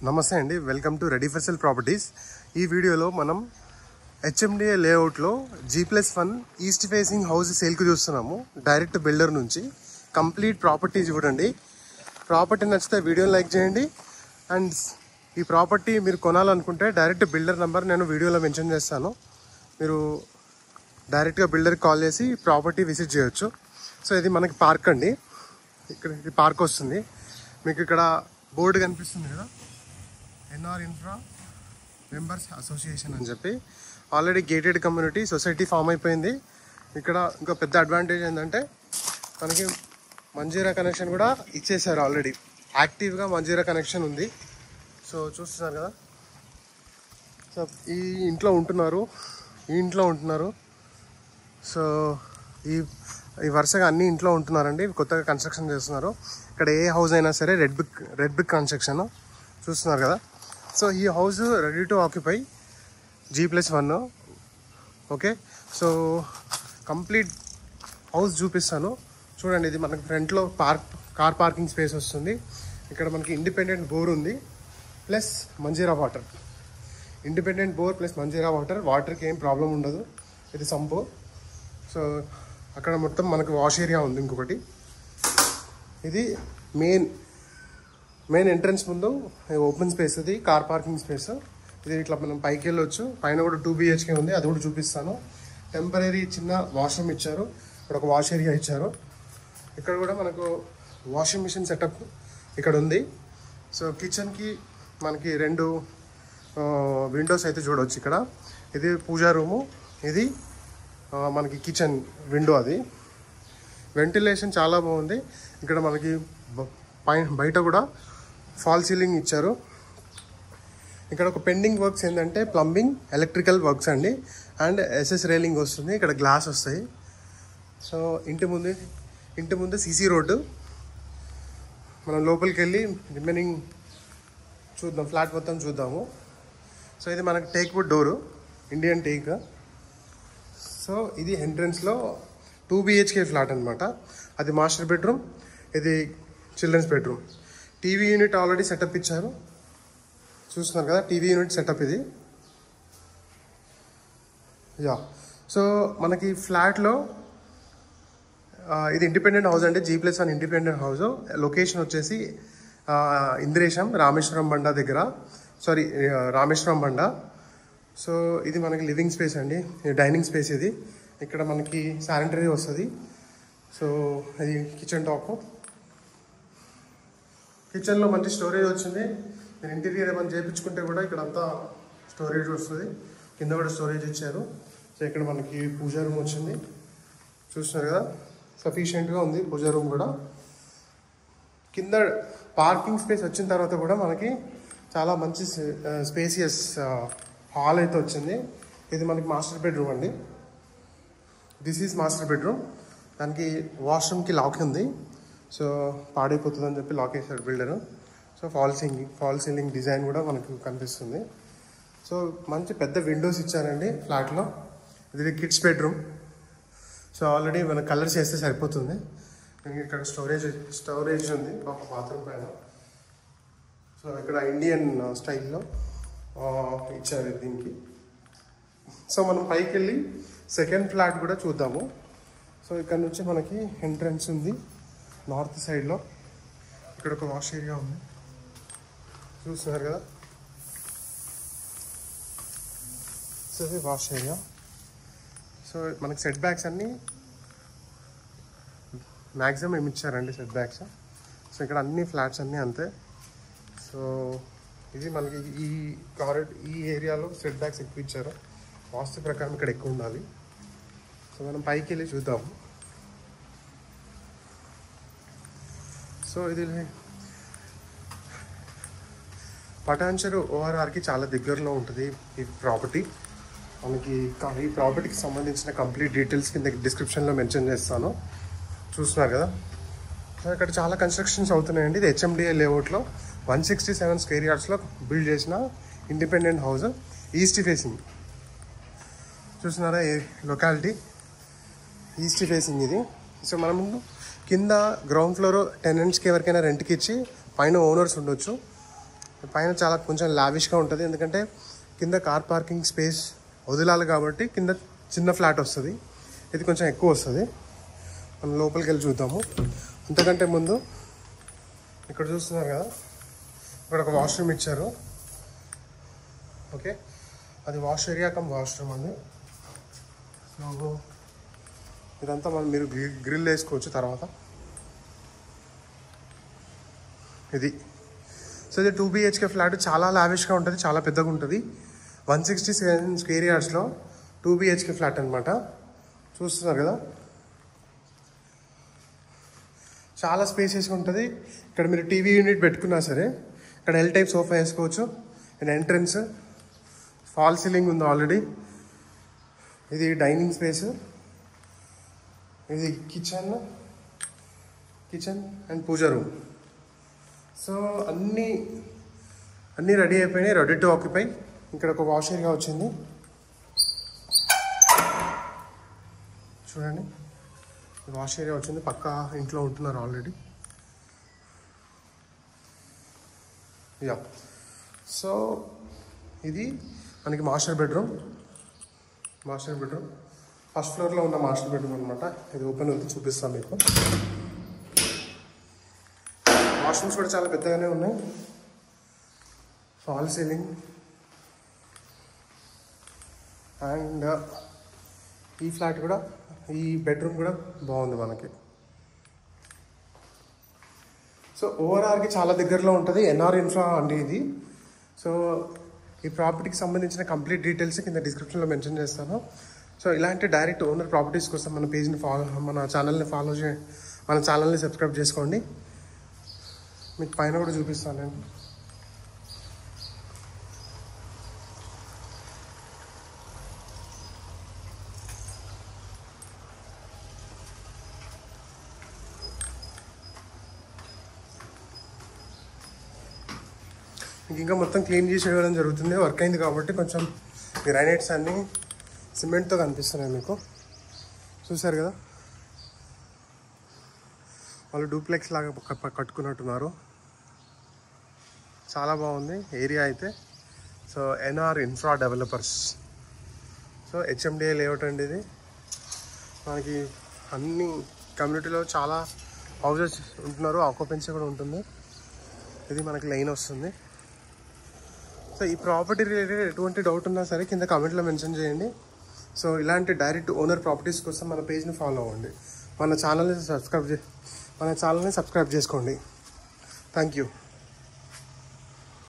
నమస్తే అండి, welcome to ready for sale properties. ఈ వీడియోలో మనం హెచ్ఎండిఏ లేఅవుట్లో G+1 ఈస్ట్ ఫేసింగ్ హౌస్ సేల్కి చూస్తున్నాము. డైరెక్ట్ బిల్డర్ నుంచి కంప్లీట్ ప్రాపర్టీ చూడండి. ప్రాపర్టీ నచ్చితే వీడియోని లైక్ చేయండి. అండ్ ఈ ప్రాపర్టీ మీరు కొనాలనుకుంటే డైరెక్ట్ బిల్డర్ నెంబర్ నేను వీడియోలో మెన్షన్ చేస్తాను. మీరు డైరెక్ట్గా బిల్డర్కి కాల్ చేసి ప్రాపర్టీ విజిట్ చేయొచ్చు. సో ఇది మనకి పార్క్ అండి. ఇక్కడ ఇది పార్క్ వస్తుంది. మీకు ఇక్కడ బోర్డు కనిపిస్తుంది కదా, ఎన్ఆర్ ఇన్ఫ్రా మెంబర్స్ అసోసియేషన్ అని చెప్పి. Already gated community society form అయిపోయింది. ఇక్కడ ఇంకో పెద్ద అడ్వాంటేజ్ ఏంటంటే మనకి మంజీరా కనెక్షన్ కూడా ఇచ్చేసారు. ఆల్రెడీ యాక్టివ్గా మంజీరా కనెక్షన్ ఉంది. సో చూస్తున్నారు కదా. సో ఈ ఇంట్లో ఉంటున్నారు. సో ఈ వరుసగా అన్ని ఇంట్లో ఉంటున్నారండి. కొత్తగా కన్స్ట్రక్షన్ చేస్తున్నారు. ఇక్కడ ఏ హౌస్ అయినా సరే రెడ్ బ్రిక్ కన్స్ట్రక్షన్ చూస్తున్నారు కదా. సో ఈ house ready to occupy G+1. Okay, so complete house చూపిస్తాను చూడండి. ఇది మనకి ఫ్రంట్లో కార్ పార్కింగ్ స్పేస్ వస్తుంది. ఇక్కడ మనకి ఇండిపెండెంట్ బోర్ ఉంది, plus Manjira water. Independent bore plus Manjira వాటర్కి ఏం ప్రాబ్లం ఉండదు. ఇది సంపు. సో అక్కడ మొత్తం మనకు వాష్ ఏరియా ఉంది. ఇంకొకటి ఇది మెయిన్ ఎంట్రన్స్ ముందు ఓపెన్ స్పేస్, ఇది కార్ పార్కింగ్ స్పేస్. ఇది ఇట్లా మనం పైకి వెళ్ళొచ్చు. పైన కూడా 2 BHK ఉంది, అది కూడా చూపిస్తాను. టెంపరీ చిన్న వాష్రూమ్ ఇచ్చారు. ఇక్కడ ఒక వాష్ ఏరియా ఇచ్చారు. ఇక్కడ కూడా మనకు వాషింగ్ మిషన్ సెటప్ ఇక్కడ ఉంది. సో కిచెన్కి మనకి 2 విండోస్ అయితే చూడవచ్చు ఇక్కడ. ఇది పూజా రూము, ఇది మనకి కిచెన్ విండో. అది వెంటిలేషన్ చాలా బాగుంది. ఇక్కడ మనకి బయట కూడా ఫాల్ సీలింగ్ ఇచ్చారు. ఇక్కడ ఒక పెండింగ్ వర్క్స్ ఏంటంటే ప్లంబింగ్, ఎలక్ట్రికల్ వర్క్స్ అండి. అండ్ SS రైలింగ్ వస్తుంది. ఇక్కడ గ్లాస్ వస్తాయి. సో ఇంటి ముందు CC రోడ్డు. మనం లోపలికి వెళ్ళి రిమైనింగ్ చూద్దాం, ఫ్లాట్ మొత్తం చూద్దాము. సో ఇది మనకి teak wood door, Indian teak. So ఇది ఎంట్రన్స్లో 2 BHK ఫ్లాట్ అనమాట. అది మాస్టర్ బెడ్రూమ్, ఇది children's bedroom. TV unit already setup ఇచ్చారు. చూస్తున్నారు కదా, టీవీ యూనిట్ సెటప్ ఇది. యా, సో మనకి ఫ్లాట్లో ఇది ఇండిపెండెంట్ హౌస్ అండి. G+1 independent house. లొకేషన్ వచ్చేసి ఇంద్రేశం, రామేశ్వరం బండ. సో ఇది మనకి లివింగ్ స్పేస్ అండి, డైనింగ్ స్పేస్ ఇది. ఇక్కడ మనకి శానిటరీ వస్తుంది. సో ఇది కిచెన్ టాప్. కిచెన్లో మంచి స్టోరేజ్ వచ్చింది. మీరు ఇంటీరియర్ ఏమైనా చేయించుకుంటే కూడా ఇక్కడ అంతా స్టోరేజ్ వస్తుంది. కింద కూడా స్టోరేజ్ ఇచ్చారు. సో ఇక్కడ మనకి పూజా రూమ్ వచ్చింది. చూస్తున్నారు కదా, సఫిషియెంట్గా ఉంది పూజా రూమ్ కూడా. కింద పార్కింగ్ స్పేస్ వచ్చిన తర్వాత కూడా మనకి చాలా మంచి స్పేసియస్ హాల్ అయితే వచ్చింది. ఇది మనకి మాస్టర్ బెడ్రూమ్ అండి. This is master bedroom. దానికి వాష్రూమ్కి లాక్ ఉంది. సో పాడైపోతుందని చెప్పి లాక్ వేసాడు builder. So fall ceiling design కూడా మనకు కనిపిస్తుంది. సో మంచి పెద్ద విండోస్ ఇచ్చారండి ఫ్లాట్లో. ఇది కిడ్స్ బెడ్రూమ్. సో ఆల్రెడీ మనం కలర్స్ చేస్తే సరిపోతుంది. ఇక్కడ స్టోరేజ్ ఉంది ఒక బాత్రూమ్ పైన. సో ఇక్కడ ఇండియన్ స్టైల్లో ఇచ్చారు దీనికి. సో మనం పైకి వెళ్ళి సెకండ్ ఫ్లాట్ కూడా చూద్దాము. సో ఇక్కడ నుంచి మనకి ఎంట్రన్స్ ఉంది నార్త్ సైడ్లో. ఇక్కడ ఒక వాష్ ఏరియా ఉంది, చూస్తున్నారు కదా. సో ఇది వాష్ ఏరియా. సో మనకి సెట్ బ్యాక్స్ అన్నీ మ్యాక్సిమం ఏమి ఇచ్చారండి సెట్ బ్యాక్స్. సో ఇక్కడ అన్ని ఫ్లాట్స్ అన్నీ అంతే. సో ఇది మనకి ఈ ఏరియాలో సెట్ బ్యాక్స్ ఎక్కువ ఇచ్చారు. వాస్తు ప్రకారం ఇక్కడ ఎక్కువ ఉండాలి. సో మనం పైకి వెళ్ళి చూద్దాము. సో ఇది పటాన్చెరు ORRకి చాలా దగ్గరలో ఉంటుంది ఈ ప్రాపర్టీ. మనకి ఈ ప్రాపర్టీకి సంబంధించిన కంప్లీట్ డీటెయిల్స్ కింద డిస్క్రిప్షన్లో మెన్షన్ చేస్తాను. చూస్తున్నారు కదా. సో ఇక్కడ చాలా కన్స్ట్రక్షన్స్ అవుతున్నాయండి. ఇది హెచ్ఎండిఏ లేఅవుట్లో 167 స్క్వేర్ యార్డ్స్లో బిల్డ్ చేసిన ఇండిపెండెంట్ హౌస్, ఈస్ట్ ఫేసింగ్. చూస్తున్నారా, లొకాలిటీ ఈస్ట్ ఫేసింగ్ ఇది. సో మనం కింద గ్రౌండ్ ఫ్లోర్ టెనెంట్స్కి ఎవరికైనా రెంట్కి ఇచ్చి పైన ఓనర్స్ ఉండొచ్చు. పైన చాలా కొంచెం లావిష్గా ఉంటుంది, ఎందుకంటే కింద కార్ పార్కింగ్ స్పేస్ వదిలాలి కాబట్టి కింద చిన్న ఫ్లాట్ వస్తుంది, ఇది కొంచెం ఎక్కువ వస్తుంది. మనం లోపలికి వెళ్ళి చూద్దాము. అంతకంటే ముందు ఇక్కడ చూస్తున్నారు కదా, ఇక్కడ ఒక వాష్రూమ్ ఇచ్చారు. ఓకే, అది వాష్ ఏరియా కమ్ వాష్రూమ్ అండి. సో ఇదంతా మీరు గ్రిల్ వేసుకోవచ్చు తర్వాత. ఇది సో ఇది 2 BHK ఫ్లాట్, చాలా లావిష్గా ఉంటుంది, చాలా పెద్దగా ఉంటుంది. 167 స్క్వేర్ యార్డ్స్లో 2 BHK ఫ్లాట్ అనమాట. చూస్తున్నారు కదా, చాలా స్పేసెస్గా ఉంటుంది. ఇక్కడ మీరు టీవీ యూనిట్ పెట్టుకున్నా సరే ఇక్కడ ఎల్ టైప్ సోఫా వేసుకోవచ్చు. అండ్ ఎంట్రన్స్ ఫాల్ సీలింగ్ ఉంది ఆల్రెడీ. ఇది డైనింగ్ స్పేస్, ఇది kitchen and puja room. So అన్నీ రెడీ అయిపోయినాయి, రెడీ టు ఆక్యుపై. ఇక్కడ ఒక వాష్ ఏరియా వచ్చింది చూడండి, వాష్ ఏరియా వచ్చింది. పక్కా ఇంట్లో ఉంటున్నారు ఆల్రెడీ. యా, సో ఇది మనకి మాస్టర్ బెడ్రూమ్ ఫస్ట్ ఫ్లోర్లో ఉన్న మాస్టర్ బెడ్రూమ్ అనమాట. ఇది ఓపెన్ ఉంది, చూపిస్తాను మీకు. వాష్రూమ్స్ కూడా చాలా పెద్దగానే ఉన్నాయి. ఫాల్ సీలింగ్ అండ్ ఈ ఫ్లాట్ కూడా, ఈ బెడ్రూమ్ కూడా బాగుంది మనకి. సో ఓవరాల్కి చాలా దగ్గరలో ఉంటుంది. ఎన్ఆర్ ఇన్ఫ్రా అండి ఇది. సో ఈ ప్రాపర్టీకి సంబంధించిన కంప్లీట్ డీటెయిల్స్ కింద డిస్క్రిప్షన్లో మెన్షన్ చేస్తాను. సో ఇలాంటి డైరెక్ట్ ఓనర్ ప్రాపర్టీస్ కోసం మన పేజ్ని మన ఛానల్ని సబ్స్క్రైబ్ చేసుకోండి. మీకు పైన కూడా చూపిస్తాను నేను. ఇంకా మొత్తం క్లీన్ చేసి ఇవ్వడం జరుగుతుంది. వర్క్ అయింది కాబట్టి కొంచెం గ్రానైట్స్ అన్నీ సిమెంట్తో కనిపిస్తున్నాయి మీకు. చూసారు కదా, వాళ్ళు డూప్లెక్స్ లాగా కట్టుకున్నట్టున్నారు. చాలా బాగుంది ఏరియా అయితే. So NR infra developers, so HMDA layout అండి ఇది. మనకి అన్ని కమ్యూనిటీలో చాలా హౌసెస్ ఉంటున్నారు, ఆక్యుపెన్సీ కూడా ఉంటుంది. ఇది మనకి లైన్ వస్తుంది. సో ఈ ప్రాపర్టీ రిలేటెడ్ ఎటువంటి డౌట్ ఉన్నా సరే కింద కామెంట్లో మెన్షన్ చేయండి. సో ఇలాంటి డైరెక్ట్ ఓనర్ ప్రాపర్టీస్ కోసం మన పేజ్ని ఫాలో అవ్వండి, మన ఛానల్ని సబ్స్క్రైబ్ చేసుకోండి. Thank you.